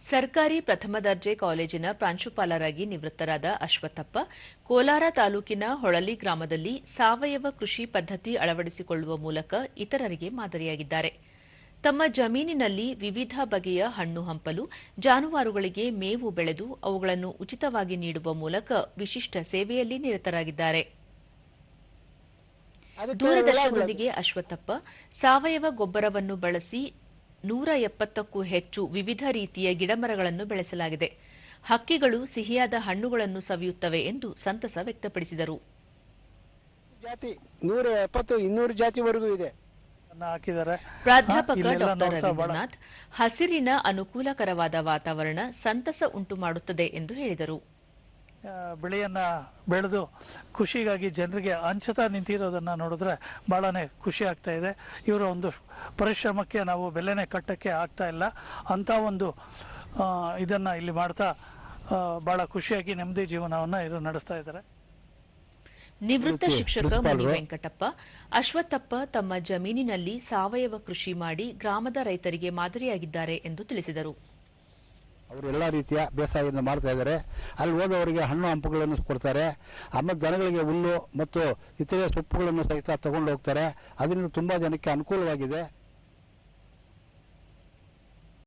ಸರ್ಕಾರಿ ಪ್ರಥಮ ದರ್ಜೆ ಕಾಲೇಜಿನ ಪ್ರಾಂಶುಪಾಲರಾಗಿ ನಿವೃತ್ತರಾದ ಅಶ್ವತ್ಥಪ್ಪ ಕೋಲಾರ ತಾಲೂಕಿನ ಹೊಳಲಿ ಗ್ರಾಮದಲ್ಲಿ ಸಾವಯವ ಕೃಷಿ ಪದ್ಧತಿ ಅಳವಡಿಸಿಕೊಳ್ಳುವ ಮೂಲಕ ಇತರರಿಗೆ ಮಾದರಿಯಾಗಿದ್ದಾರೆ. ತಮ್ಮ ಜಮೀನಿನಲ್ಲಿ ವಿವಿಧ ಬಗೆಯ ಹಣ್ಣು ಹಂಪಲು, ಜಾನುವಾರುಗಳಿಗೆ ಮೇವು ಬೆಳೆದು ಅವುಗಳನ್ನು ಉಚಿತವಾಗಿ ನೀಡುವ ಮೂಲಕ ವಿಶಿಷ್ಟ ಸೇವೆಯಲ್ಲಿ ನಿರತರಾಗಿದ್ದಾರೆ. ದೂರದರ್ಶನದೊಂದಿಗೆ ಅಶ್ವತ್ಥಪ್ಪ ಸಾವಯವ ಗೊಬ್ಬರವನ್ನು ಬಳಸಿ 170ಕ್ಕೂ ಹೆಚ್ಚು ವಿವಿಧ ರೀತಿಯ ಗಿಡಮರಗಳನ್ನು ಬೆಳೆಸಲಾಗಿದೆ. ಹಕ್ಕಿಗಳು ಸಿಹಿಯಾದ ಹಣ್ಣುಗಳನ್ನು ಸವಿಯುತ್ತವೆ ಎಂದು ಸಂತಸ ವ್ಯಕ್ತಪಡಿಸಿದರು. ಜಾತಿ 170-200 ಜಾತಿವರೆಗೂ ಇದೆ. ಪ್ರಾಧ್ಯಾಪಕ ಡಾ. ರವೀಂದ್ರನಾಥ್, ಹಸಿರಿನ ಅನುಕೂಲಕರವಾದ ವಾತಾವರಣ ಸಂತಸ ಉಂಟು ಮಾಡುತ್ತದೆ ಎಂದು ಹೇಳಿದರು. ಬೆಳೆಯನ್ನ ಬೆಳೆದು ಖುಷಿಗಾಗಿ ಜನರಿಗೆ ಹಂಚುತ್ತಾ ನಿಂತಿರೋದನ್ನ ನೋಡಿದ್ರೆ ಬಹಳನೇ ಖುಷಿ ಆಗ್ತಾ ಇದೆ. ಇವರ ಒಂದು ಪರಿಶ್ರಮಕ್ಕೆ ನಾವು ಬೆಲೆನೇ ಕಟ್ಟಕ್ಕೆ ಆಗ್ತಾ ಇಲ್ಲ. ಅಂತ ಒಂದು ಇದನ್ನ ಇಲ್ಲಿ ಮಾಡ್ತಾ ಬಹಳ ಖುಷಿಯಾಗಿ ನೆಮ್ಮದಿ ಜೀವನವನ್ನ ಇವರು ನಡೆಸ್ತಾ ಇದ್ದಾರೆ. ನಿವೃತ್ತ ಶಿಕ್ಷಕ ಮುನಿ ವೆಂಕಟಪ್ಪ, ಅಶ್ವತ್ಥಪ್ಪ ತಮ್ಮ ಜಮೀನಿನಲ್ಲಿ ಸಾವಯವ ಕೃಷಿ ಮಾಡಿ ಗ್ರಾಮದ ರೈತರಿಗೆ ಮಾದರಿಯಾಗಿದ್ದಾರೆ ಎಂದು ತಿಳಿಸಿದರು. ಅವರು ಎಲ್ಲ ರೀತಿಯ ಬೇಸಾಯವನ್ನು ಮಾಡ್ತಾ ಇದ್ದಾರೆ. ಅಲ್ಲಿ ಹೋದವರಿಗೆ ಹಣ್ಣು ಹಂಪುಗಳನ್ನು ಕೊಡ್ತಾರೆ. ಆಮೇಲೆ ದನಗಳಿಗೆ ಹುಲ್ಲು ಮತ್ತು ಇತರೆ ಸೊಪ್ಪುಗಳನ್ನು ಸಹಿತ ತಗೊಂಡು ಹೋಗ್ತಾರೆ. ಅದರಿಂದ ತುಂಬಾ ಜನಕ್ಕೆ ಅನುಕೂಲವಾಗಿದೆ.